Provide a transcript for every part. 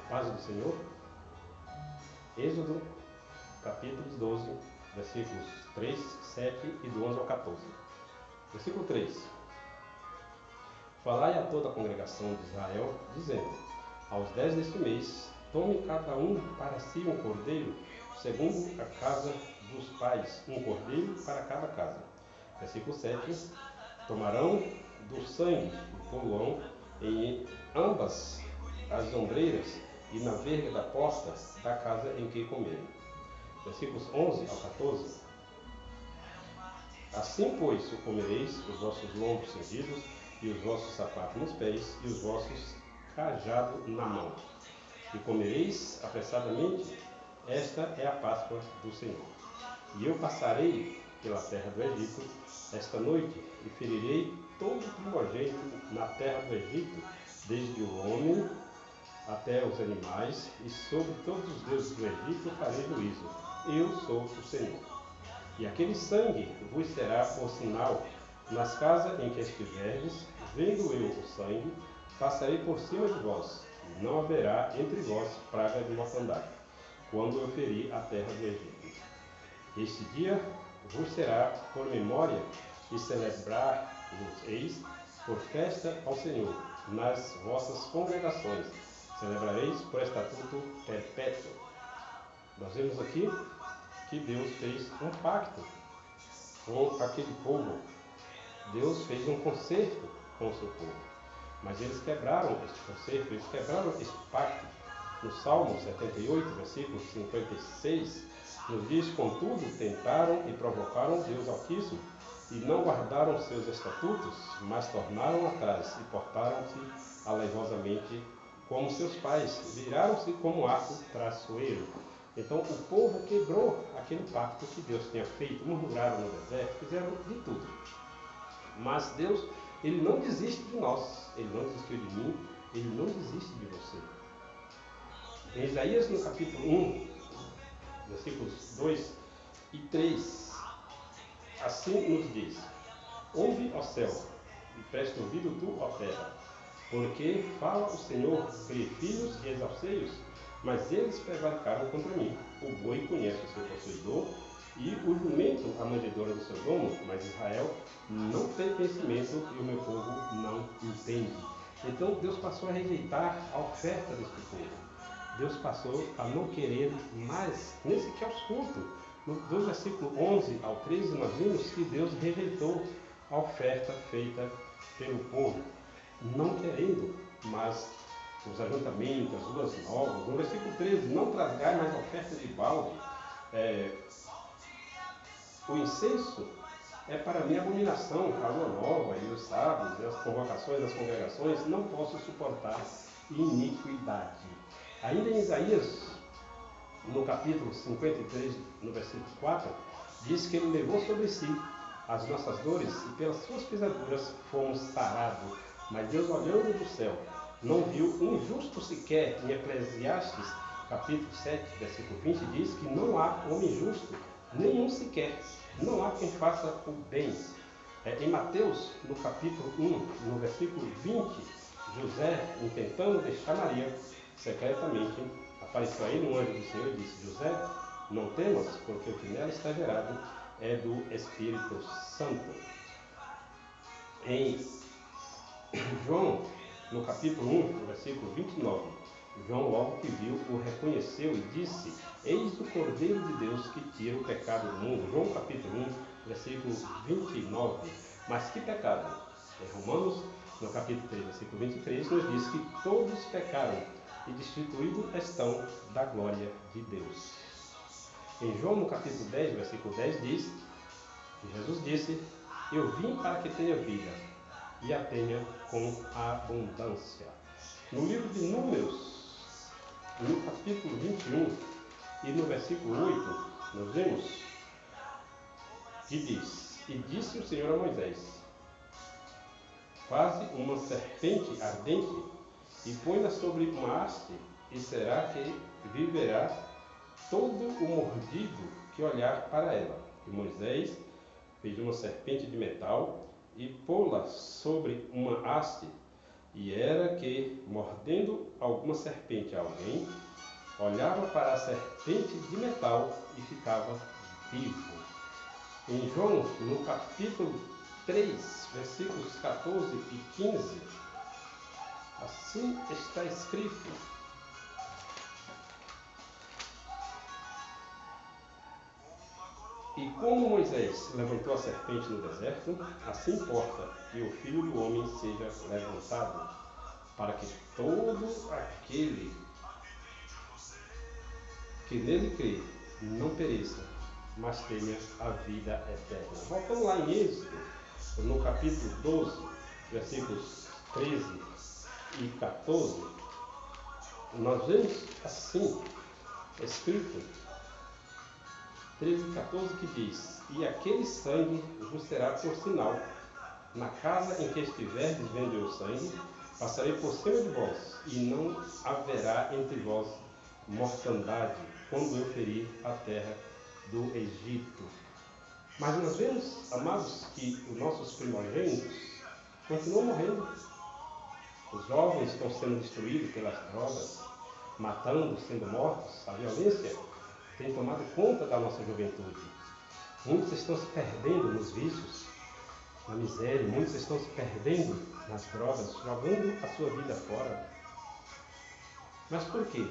Paz do Senhor. Êxodo, capítulo 12, versículos 3, 7 e do 11 ao 14. Versículo 3. Falai a toda a congregação de Israel, dizendo: aos 10 deste mês, tome cada um para si um cordeiro, segundo a casa dos pais, um cordeiro para cada casa. Versículo 7. Tomarão do sangue e poluão em ambas as ombreiras e na verga da porta da casa em que comerem. Versículos 11 ao 14. Assim, pois, o comereis, os vossos lombos cingidos, e os vossos sapatos nos pés, e os vossos cajados na mão. E comereis apressadamente, esta é a Páscoa do Senhor. E eu passarei pela terra do Egito esta noite, e ferirei todo o primogênito na terra do Egito, desde o homem até os animais, e sobre todos os deuses do Egito farei juízo. Eu sou o Senhor. E aquele sangue vos será por sinal nas casas em que estiverdes. Vendo eu o sangue, passarei por cima de vós, e não haverá entre vós praga de mortandade, quando eu ferir a terra do Egito. Este dia vos será por memória, e celebrar-vos-eis por festa ao Senhor nas vossas congregações. Celebrareis por estatuto perpétuo. Nós vemos aqui que Deus fez um pacto com aquele povo. Deus fez um concerto com o seu povo. Mas eles quebraram este concerto, eles quebraram este pacto. No Salmo 78, versículo 56, nos diz: contudo, tentaram e provocaram Deus Altíssimo, e não guardaram seus estatutos, mas tornaram atrás e portaram-se aleivosamente como seus pais, viraram-se como arco traiçoeiro. Então o povo quebrou aquele pacto que Deus tinha feito, murmuraram no deserto, fizeram de tudo. Mas Deus, Ele não desiste de nós, Ele não desistiu de mim, Ele não desiste de você. Em Isaías, no capítulo 1, versículos 2 e 3, assim nos diz: ouve, ó céu, e presta ouvido tu, ó terra, porque fala o Senhor, crie filhos e exalcei-os, mas eles prevaricaram contra mim. O boi conhece o seu possuidor, e o jumento a manjedoura do seu dono, mas Israel não tem conhecimento e o meu povo não entende. Então Deus passou a rejeitar a oferta deste povo. Deus passou a não querer mais, nem sequer os cultos. Do versículo 11 ao 13, nós vimos que Deus rejeitou a oferta feita pelo povo, não querendo mais os ajuntamentos, as ruas novas. No versículo 13, não trasgai mais oferta de balde. O incenso é para mim abominação, a lua nova e os sábados e as convocações das congregações, não posso suportar iniquidade. Ainda em Isaías, no capítulo 53, no versículo 4, diz que ele levou sobre si as nossas dores e pelas suas pisaduras fomos sarados. Mas Deus, olhando do céu, não viu um justo sequer. Em Eclesiastes, capítulo 7, versículo 20, diz que não há homem justo, nenhum sequer. Não há quem faça o bem. Em Mateus, no capítulo 1, no versículo 20, José, intentando deixar Maria, secretamente apareceu a ele um anjo do Senhor e disse: José, não temas, porque o que nela está gerado é do Espírito Santo. Em João, no capítulo 1, no versículo 29, João, logo que viu, o reconheceu e disse: eis o Cordeiro de Deus que tira o pecado do mundo. João capítulo 1, versículo 29. Mas que pecado? Em Romanos, no capítulo 3, versículo 23, nos diz que todos pecaram e destituídos estão da glória de Deus. Em João, no capítulo 10, versículo 10, diz que Jesus disse: eu vim para que tenha vida e a tenha com abundância. No livro de Números, no capítulo 21 e no versículo 8, nós vemos que diz: e disse o Senhor a Moisés: faze uma serpente ardente e põe-na sobre uma haste, e será que viverá todo o mordido que olhar para ela. E Moisés fez uma serpente de metal e pô-la sobre uma haste, E era que, mordendo alguma serpente a alguém, olhava para a serpente de metal e ficava vivo. Em João, no capítulo 3, versículos 14 e 15, assim está escrito: E como Moisés levantou a serpente no deserto, assim importa que o Filho do Homem seja levantado, para que todo aquele que nele crê não pereça, mas tenha a vida eterna. Voltando lá em Êxodo, no capítulo 12, versículos 13 e 14, nós vemos assim escrito, 13 e 14, que diz: E aquele sangue vos será por sinal. Na casa em que estiverdes vendo o sangue, passarei por cima de vós, e não haverá entre vós mortandade, quando eu ferir a terra do Egito. Mas nós vemos, amados, que os nossos primogênitos continuam morrendo. Os jovens estão sendo destruídos pelas drogas, matando, sendo mortos. A violência tem tomado conta da nossa juventude. Muitos estão se perdendo nos vícios, na miséria. Muitos estão se perdendo nas drogas, jogando a sua vida fora. Mas por quê?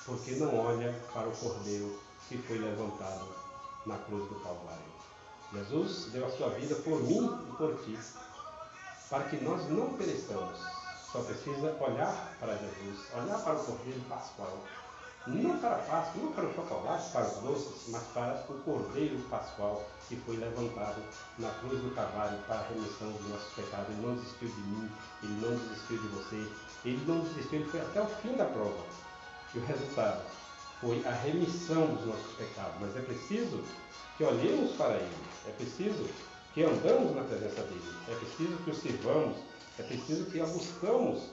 Porque não olha para o Cordeiro que foi levantado na cruz do Calvário. Jesus deu a sua vida por mim e por ti, para que nós não pereçamos. Só precisa olhar para Jesus, olhar para o Cordeiro Pascual. Não para a Páscoa, não para o chocolate, para os doces, mas para o Cordeiro Pascual que foi levantado na cruz do Calvário para a remissão dos nossos pecados. Ele não desistiu de mim, ele não desistiu de você, ele não desistiu, ele foi até o fim da prova. E o resultado foi a remissão dos nossos pecados. Mas é preciso que olhemos para ele, é preciso que andamos na presença dele, é preciso que o sirvamos, é preciso que o buscamos,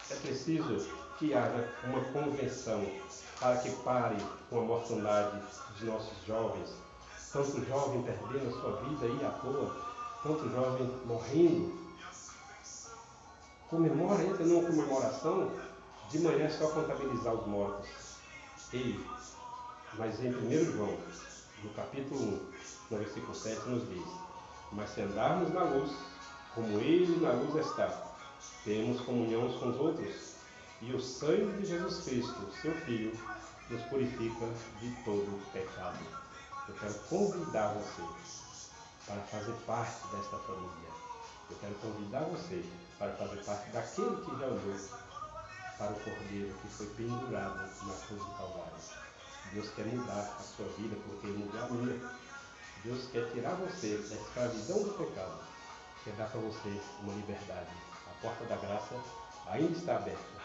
é preciso que haja uma convenção para que pare com a mortandade dos nossos jovens, tanto jovem perdendo a sua vida aí à toa, tanto jovem morrendo. Comemora, entra numa comemoração, de manhã é só contabilizar os mortos. Ei, mas em 1 João, no capítulo 1, no versículo 7, nos diz: Mas se andarmos na luz, como ele na luz está, temos comunhão uns com os outros, e o sangue de Jesus Cristo, seu Filho, nos purifica de todo pecado. Eu quero convidar você para fazer parte desta família. Eu quero convidar você para fazer parte daquele que já olhou para o Cordeiro que foi pendurado na cruz do Calvário. Deus quer mudar a sua vida, porque Ele mudou a minha. Deus quer tirar você da escravidão do pecado, quer dar para você uma liberdade. A porta da graça ainda está aberta,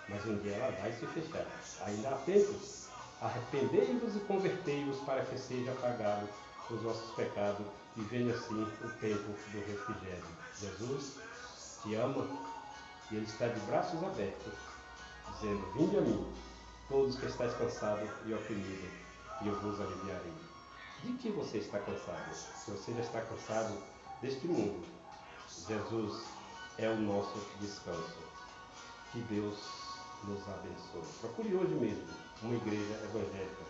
mas um dia ela vai se fechar. Ainda há tempo. Arrependei-vos e convertei-vos para que seja apagado os vossos pecados e venha assim o tempo do refrigério. Jesus te ama e Ele está de braços abertos, dizendo: Vinde a mim, todos que estáis cansados e oprimidos, e eu vos aliviarei. De que você está cansado? Se você já está cansado deste mundo, Jesus é o nosso descanso. Que Deus nos abençoe. Procure hoje mesmo uma igreja evangélica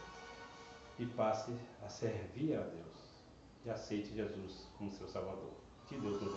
e passe a servir a Deus. E aceite Jesus como seu Salvador. Que Deus nos abençoe.